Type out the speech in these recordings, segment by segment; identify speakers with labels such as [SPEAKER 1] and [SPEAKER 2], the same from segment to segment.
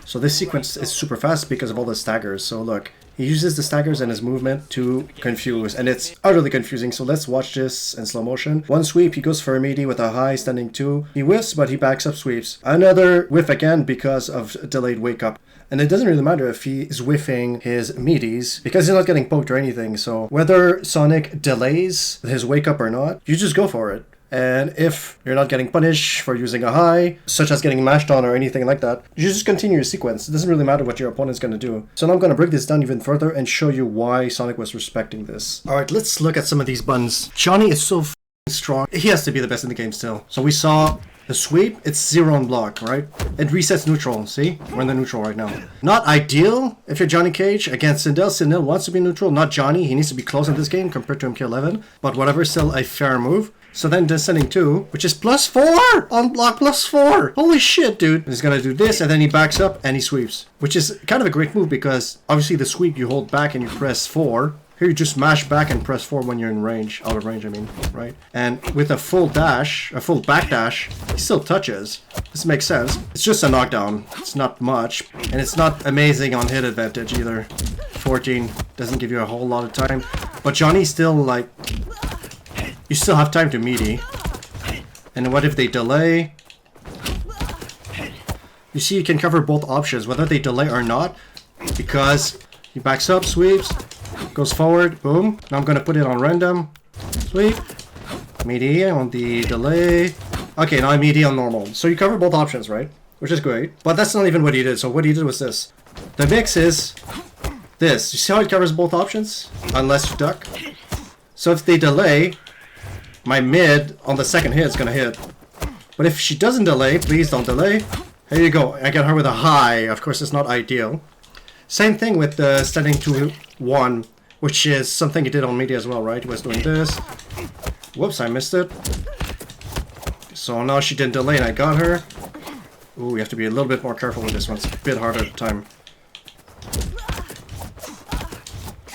[SPEAKER 1] So this sequence is super fast because of all the staggers. So look, he uses the staggers and his movement to confuse, and it's utterly confusing. So let's watch this in slow motion. One sweep, he goes for a meaty with a high standing 2. He whiffs, but he backs up sweeps. Another whiff again because of delayed wake up. And it doesn't really matter if he is whiffing his meaties because he's not getting poked or anything. So whether Sonic delays his wake up or not, you just go for it. And if you're not getting punished for using a high, such as getting mashed on or anything like that, you just continue your sequence. It doesn't really matter what your opponent's going to do. So now I'm going to break this down even further and show you why Sonic was respecting this. Alright, let's look at some of these buttons. Johnny is so strong. He has to be the best in the game still. So we saw the sweep, it's 0 on block, right? It resets neutral, see? We're in the neutral right now. Not ideal if you're Johnny Cage against Sindel. Sindel wants to be neutral, not Johnny. He needs to be close in this game compared to MK1. But whatever, still a fair move. So then descending 2, which is +4 on block, +4. Holy shit, dude. He's gonna do this, and then he backs up and he sweeps, which is kind of a great move because obviously the sweep you hold back and you press 4. Here you just mash back and press 4 when you're in range, out of range, I mean, right? And with a full dash, a full back dash, he still touches. This makes sense. It's just a knockdown. It's not much, and it's not amazing on hit advantage either. 14 doesn't give you a whole lot of time, but Johnny's still like, you still have time to meaty. And what if they delay? You see, you can cover both options, whether they delay or not, because he backs up, sweeps, goes forward, boom. Now I'm going to put it on random, sweep, meaty on the delay. Okay, now I'm meaty on normal. So you cover both options, right? Which is great. But that's not even what he did. So what he did was this. The mix is this. You see how it covers both options? Unless you duck. So if they delay, my mid on the second hit is going to hit. But if she doesn't delay, please don't delay. Here you go. I get her with a high. Of course, it's not ideal. Same thing with the standing 2-1, which is something he did on media as well, right? He was doing this. Whoops, I missed it. So now she didn't delay and I got her. Ooh, you have to be a little bit more careful with this one. It's a bit harder at the time.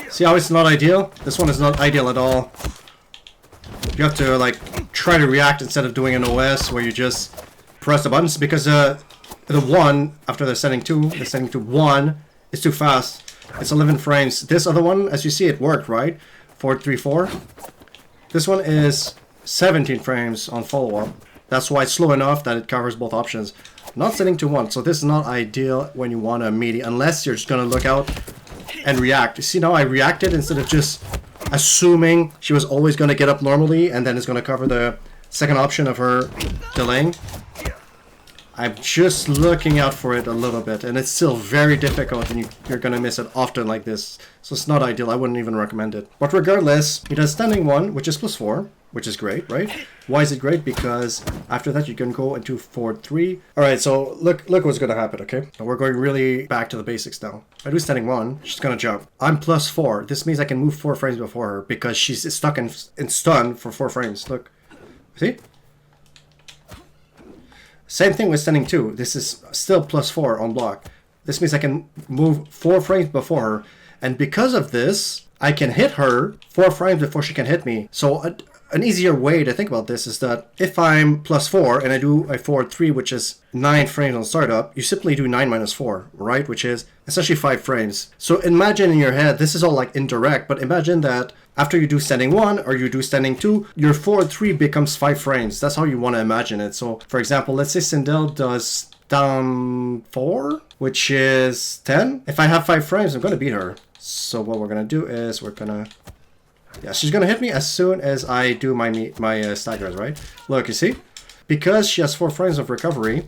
[SPEAKER 1] See how it's not ideal? This one is not ideal at all. You have to like try to react instead of doing an OS where you just press the buttons, because the 1 after the setting 2, the setting to 1 is too fast. It's 11 frames. This other one, as you see, it worked, right? 4-3-4. This one is 17 frames on follow-up. That's why it's slow enough that it covers both options. Not setting to 1, so this is not ideal when you want a meaty, unless you're just gonna look out and react. You see, now I reacted instead of just assuming she was always gonna get up normally and then it's gonna cover the second option of her delaying. I'm just looking out for it a little bit, and it's still very difficult, and you're gonna miss it often like this. So it's not ideal. I wouldn't even recommend it. But regardless, he does standing 1, which is +4, which is great, right? Why is it great? Because after that you can go into 4-3. All right, so look what's gonna happen, okay? And we're going really back to the basics now. I do standing 1, she's gonna jump. I'm +4. This means I can move 4 frames before her because she's stuck in stun for 4 frames. Look, see? Same thing with standing 2. This is still +4 on block. This means I can move 4 frames before her. And because of this, I can hit her 4 frames before she can hit me. So an easier way to think about this is that if I'm +4 and I do a 4-3, which is 9 frames on startup, you simply do 9 minus 4, right? Which is essentially 5 frames. So imagine in your head, this is all like indirect, but imagine that after you do standing 1 or you do standing 2, your 4-3 becomes 5 frames. That's how you want to imagine it. So for example, let's say Sindel does down 4, which is 10. If I have 5 frames, I'm going to beat her. So what we're going to do is we're going to... Yeah, she's going to hit me as soon as I do my staggers, right? Look, you see? Because she has 4 frames of recovery,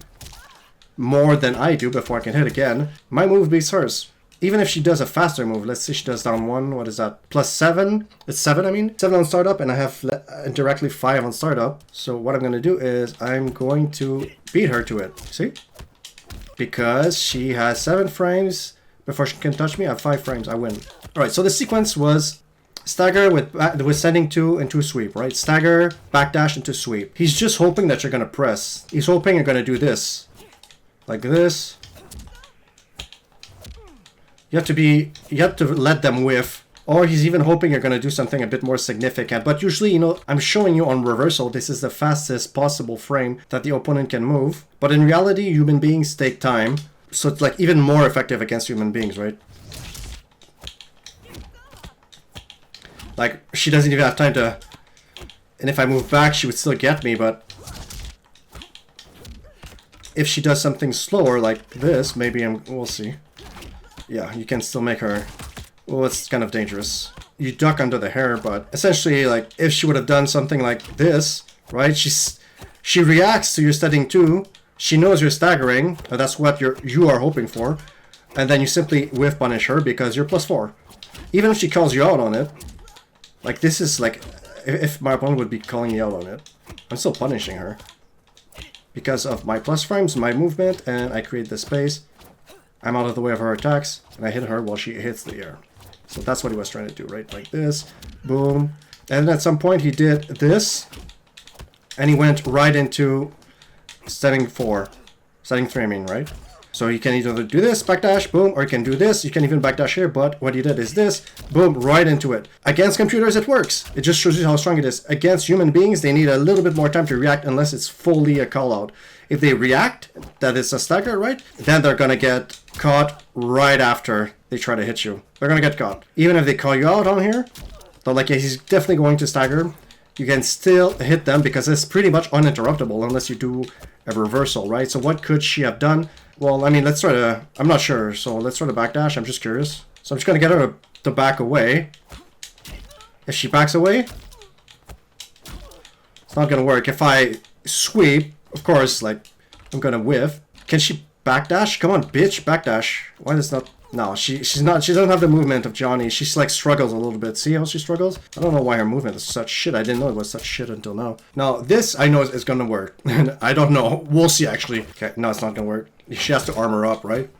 [SPEAKER 1] more than I do before I can hit again, my move beats hers. Even if she does a faster move, let's say she does down 1, what is that? +7? It's 7, I mean. 7 on startup, and I have indirectly 5 on startup. So what I'm going to do is I'm going to beat her to it. See? Because she has 7 frames before she can touch me. I have 5 frames. I win. Alright, so the sequence was stagger with sending 2 into sweep, right? Stagger, backdash into sweep. He's just hoping that you're going to press. He's hoping you're going to do this. Like this. You have to let them whiff. Or he's even hoping you're going to do something a bit more significant. But usually, you know, I'm showing you on reversal, this is the fastest possible frame that the opponent can move. But in reality, human beings take time. So it's like even more effective against human beings, right? Like, she doesn't even have time to... And if I move back, she would still get me, but... If she does something slower like this, maybe we'll see. Yeah, you can still make her... Well, it's kind of dangerous. You duck under the hair, but essentially, like, if she would have done something like this, right? She reacts to your studying too. She knows you're staggering, and that's what you are hoping for. And then you simply whiff punish her because you're +4. Even if she calls you out on it, like, this is like, if my opponent would be calling me out on it, I'm still punishing her. Because of my plus frames, my movement, and I create the space. I'm out of the way of her attacks, and I hit her while she hits the air. So that's what he was trying to do, right? Like this, boom. And then at some point he did this, and he went right into setting 4. Setting 3, I mean, right? So you can either do this, backdash, boom, or you can do this. You can even backdash here, but what he did is this, boom, right into it. Against computers, it works. It just shows you how strong it is. Against human beings, they need a little bit more time to react unless it's fully a call-out. If they react, that it's a stagger, right? Then they're gonna get caught right after they try to hit you. They're gonna get caught. Even if they call you out on here, they're like, yeah, he's definitely going to stagger. You can still hit them because it's pretty much uninterruptible unless you do a reversal, right? So what could she have done? Well, I mean, let's try to... I'm not sure, so let's try to backdash. I'm just curious. So I'm just going to get her to back away. If she backs away, it's not going to work. If I sweep, of course, like, I'm going to whiff. Can she backdash? Come on, bitch, backdash. Why does not... No, she's not... She doesn't have the movement of Johnny. She's, like, struggles a little bit. See how she struggles? I don't know why her movement is such shit. I didn't know it was such shit until now. Now, this, I know is going to work. I don't know. We'll see, actually. Okay, no, it's not going to work. She has to armor up, right?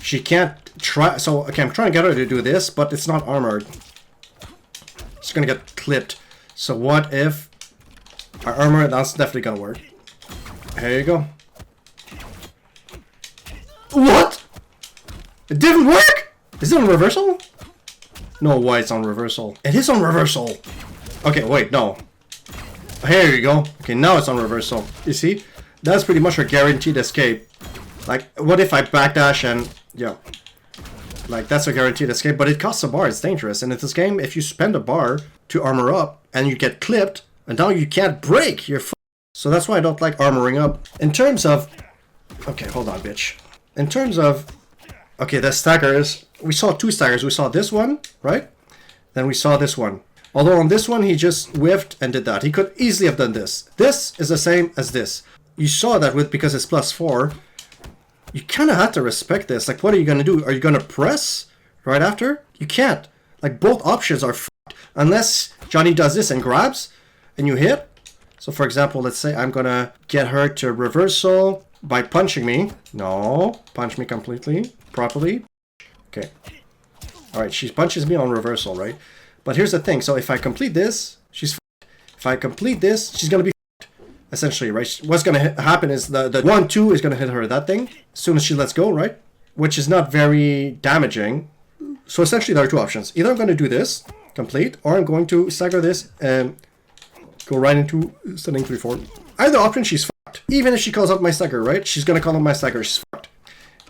[SPEAKER 1] She can't try... So, okay, I'm trying to get her to do this, but it's not armored. She's gonna get clipped. So what if... Our armor, that's definitely gonna work. Here you go. What? It didn't work? Is it on reversal? No way it's on reversal. It is on reversal. Okay, wait, no. Here you go. Okay, now it's on reversal. You see? That's pretty much her guaranteed escape. Like, what if I backdash and... Yeah. Like, that's a guaranteed escape, but it costs a bar. It's dangerous. And in this game, if you spend a bar to armor up and you get clipped, and now you can't break, you're So that's why I don't like armoring up. In terms of... Okay, hold on, bitch. In terms of... Okay, the staggers. We saw 2 staggers. We saw this one, right? Then we saw this one. Although on this one, he just whiffed and did that. He could easily have done this. This is the same as this. You saw that with because it's +4. You kind of have to respect this. Like, what are you going to do? Are you going to press right after? You can't. Like, both options are fucked. Unless Johnny does this and grabs and you hit. So, for example, let's say I'm going to get her to reversal by punching me. No. Punch me completely. Properly. Okay. Alright, she punches me on reversal, right? But here's the thing. So, if I complete this, she's fucked. If I complete this, she's going to be essentially, right? What's going to happen is the 1-2 is going to hit her that thing as soon as she lets go, right? Which is not very damaging. So essentially there are 2 options. Either I'm going to do this, complete, or I'm going to stagger this and go right into stunning 3-4. Either option, she's fucked. Even if she calls out my stagger, right? She's going to call out my stagger, she's fucked.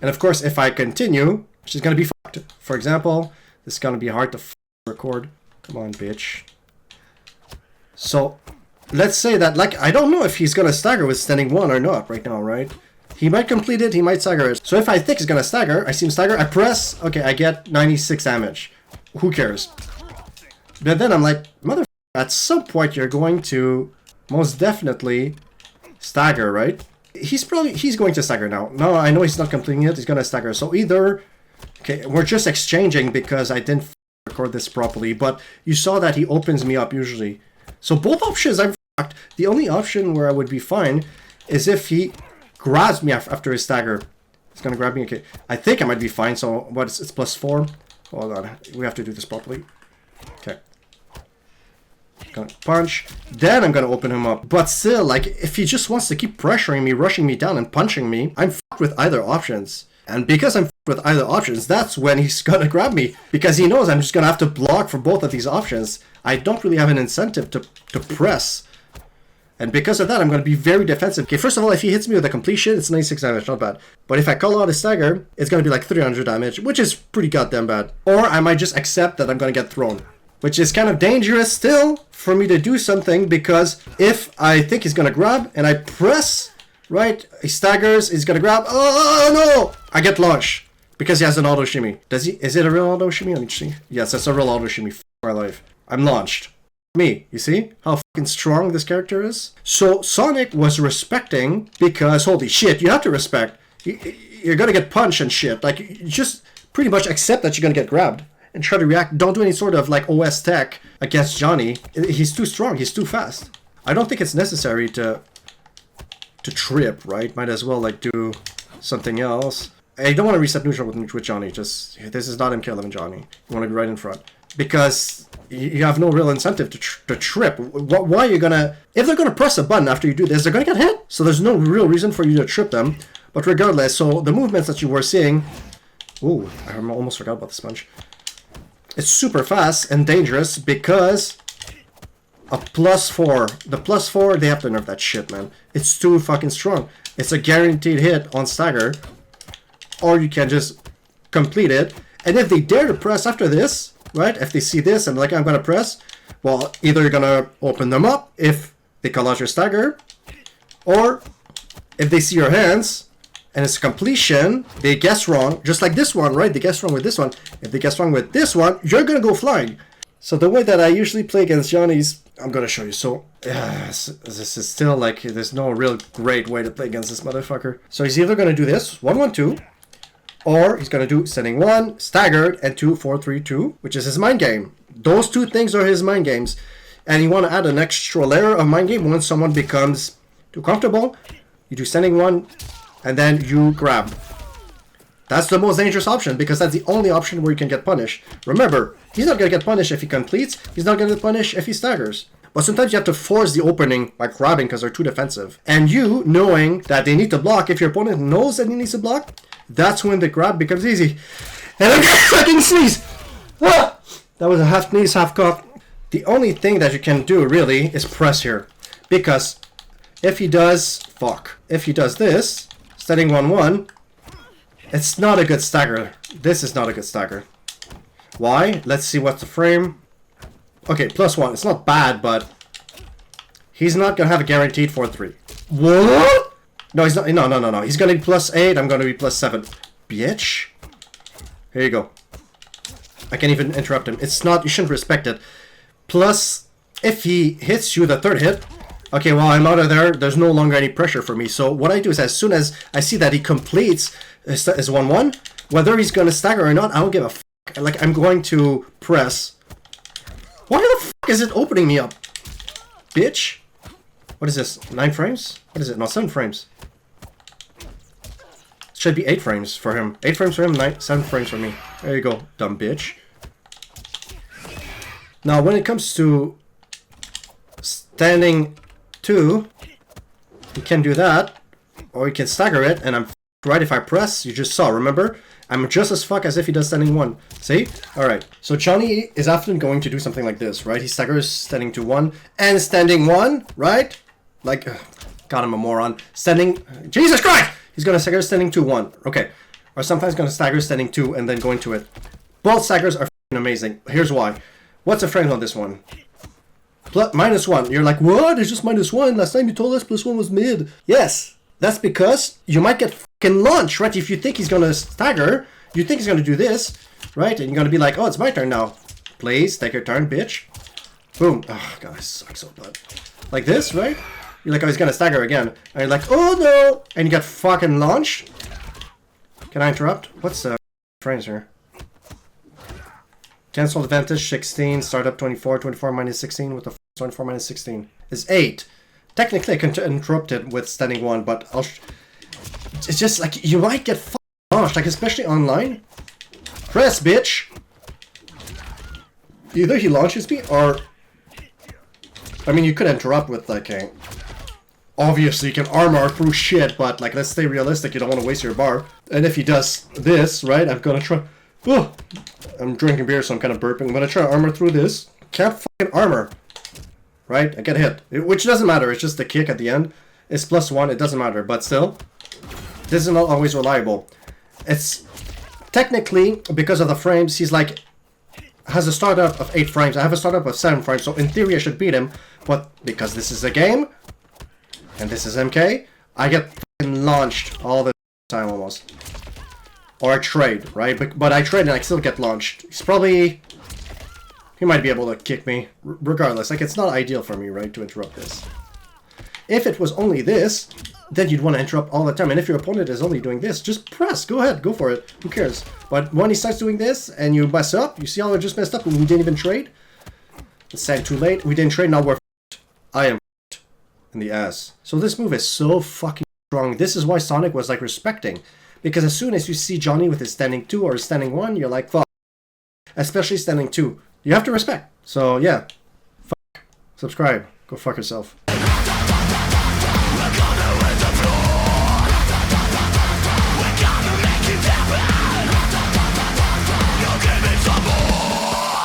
[SPEAKER 1] And of course, if I continue, she's going to be fucked. For example, this is going to be hard to record. Come on, bitch. So... Let's say that, like, I don't know if he's going to stagger with standing 1 or not right now, right? He might complete it, he might stagger it. So if I think he's going to stagger, I see him stagger, I press, okay, I get 96 damage. Who cares? But then I'm like, motherfucker, at some point you're going to most definitely stagger, right? He's going to stagger now. No, I know he's not completing it, he's going to stagger. So either, okay, we're just exchanging because I didn't record this properly, but you saw that he opens me up usually. So both options I'm fucked. The only option where I would be fine is if he grabs me after his stagger. He's gonna grab me. Okay, I think I might be fine. So what is it's +4? Hold on, we have to do this properly. Okay. Gonna punch. Then I'm gonna open him up. But still, like, if he just wants to keep pressuring me, rushing me down, and punching me, I'm fucked with either options. And because I'm fucked with either options, that's when he's gonna grab me. Because he knows I'm just gonna have to block for both of these options. I don't really have an incentive to press. And because of that, I'm going to be very defensive. Okay, first of all, if he hits me with a completion, it's 96 damage, not bad. But if I call out a stagger, it's going to be like 300 damage, which is pretty goddamn bad. Or I might just accept that I'm going to get thrown, which is kind of dangerous still for me to do something, because if I think he's going to grab and I press, right, he staggers, he's going to grab, oh no, I get launched because he has an auto shimmy. Does he? Is it a real auto shimmy? Let me see. Yes, it's a real auto shimmy. F my life. I'm launched. Me, you see how fucking strong this character is? So Sonic was respecting, because holy shit, you have to respect. You're gonna get punched and shit. Like, you just pretty much accept that you're gonna get grabbed and try to react. Don't do any sort of like OS tech against Johnny. He's too strong. He's too fast. I don't think it's necessary to trip, right? Might as well like do something else. I don't want to reset neutral with Johnny. Just, this is not MK1 Johnny. You want to be right in front, because you have no real incentive to trip. Why are you gonna... If they're gonna press a button after you do this, they're gonna get hit. So there's no real reason for you to trip them. But regardless, so the movements that you were seeing... Ooh, I almost forgot about the sponge. It's super fast and dangerous because... A +4. The +4, they have to nerf that shit, man. It's too fucking strong. It's a guaranteed hit on stagger. Or you can just complete it. And if they dare to press after this... Right? If they see this and like, I'm gonna press, well, either you're gonna open them up if they call out your stagger, or if they see your hands and it's completion, they guess wrong, just like this one, right? They guess wrong with this one. If they guess wrong with this one, you're gonna go flying. So the way that I usually play against Johnny's, I'm gonna show you. So this is still like, there's no real great way to play against this motherfucker. So he's either gonna do this 1-1-2. Or he's going to do sending 1, staggered, and 2, 4, 3, 2, which is his mind game. Those two things are his mind games. And you want to add an extra layer of mind game when someone becomes too comfortable. You do sending 1, and then you grab. That's the most dangerous option, because that's the only option where you can get punished. Remember, he's not going to get punished if he completes. He's not going to get punished if he staggers. But sometimes you have to force the opening by grabbing because they're too defensive. And you, knowing that they need to block, if your opponent knows that he needs to block, that's when the grab becomes easy. And I'm gonna fucking sneeze! Ah! That was a half sneeze, half cough. The only thing that you can do, really, is press here. Because if he does... Fuck. If he does this, setting 1-1, it's not a good stagger. This is not a good stagger. Why? Let's see what's the frame. Okay, +1. It's not bad, but... He's not gonna have a guaranteed 4-3. What? No, he's not. No. He's gonna be +8. I'm gonna be +7. Bitch. Here you go. I can't even interrupt him. It's not. You shouldn't respect it. Plus, if he hits you the third hit, okay, well, I'm out of there. There's no longer any pressure for me. So what I do is, as soon as I see that he completes his 1-1, whether he's gonna stagger or not, I don't give a fuck. Like, I'm going to press. Why the fuck is it opening me up, bitch? What is this? 9 frames? What is it? No, 7 frames. Should be 8 frames for him. 8 frames for him, 7 frames for me. There you go, dumb bitch. Now, when it comes to standing 2, you can do that, or you can stagger it, and I'm right if I press. You just saw, remember? I'm just as fuck as if he does standing 1. See? Alright. So Johnny is often going to do something like this, right? He staggers standing to 1 and standing 1, right? Like, God, I'm a moron. Standing... Jesus Christ! He's going to stagger standing to 1. Okay. Or sometimes going to stagger standing 2 and then go into it. Both staggers are f***ing amazing. Here's why. What's the frame on this one? -1. You're like, what? It's just -1. Last time you told us +1 was mid. Yes. That's because you might get fucking launched, right? If you think he's going to stagger, you think he's going to do this, right? And you're going to be like, oh, it's my turn now. Please, take your turn, bitch. Boom. Oh, God, I suck so bad. Like this, right? You're like, oh, he's going to stagger again. And you're like, oh, no. And you get fucking launched. Can I interrupt? What's the frames here? Cancel advantage 16, startup 24, 24 minus 16. What the f 24 minus 16 is 8. Technically, I can interrupt it with standing 1, but it's just like, you might get fucking launched, like, especially online. Press, bitch. Either he launches me, or... I mean, you could interrupt with, like, a... Obviously, you can armor through shit, but, like, let's stay realistic. You don't want to waste your bar. And if he does this, right, I'm gonna try... Oh, I'm drinking beer, so I'm kind of burping. I'm gonna try to armor through this. Can't fucking armor. right? I get hit, which doesn't matter. It's just the kick at the end. It's +1. It doesn't matter, but still, this is not always reliable. It's technically because of the frames. He's like has a startup of 8 frames. I have a startup of 7 frames, so in theory I should beat him. But because this is a game and this is MK, I get fucking launched all the time almost. Or I trade, right? But I trade and I still get launched. He's probably... He might be able to kick me. Regardless, like, it's not ideal for me, right, to interrupt this. If it was only this, then you'd want to interrupt all the time. And if your opponent is only doing this, just press. Go ahead. Go for it. Who cares? But when he starts doing this and you mess up, you see how I just messed up and we didn't even trade? It's sad too late. We didn't trade, now we're f***ed. I am f***ed in the ass. So this move is so fucking strong. This is why Sonic was, like, respecting. Because as soon as you see Johnny with his standing 2 or his standing 1, you're like, fuck. Especially standing 2. You have to respect. So, yeah. Fuck. Subscribe. Go fuck yourself.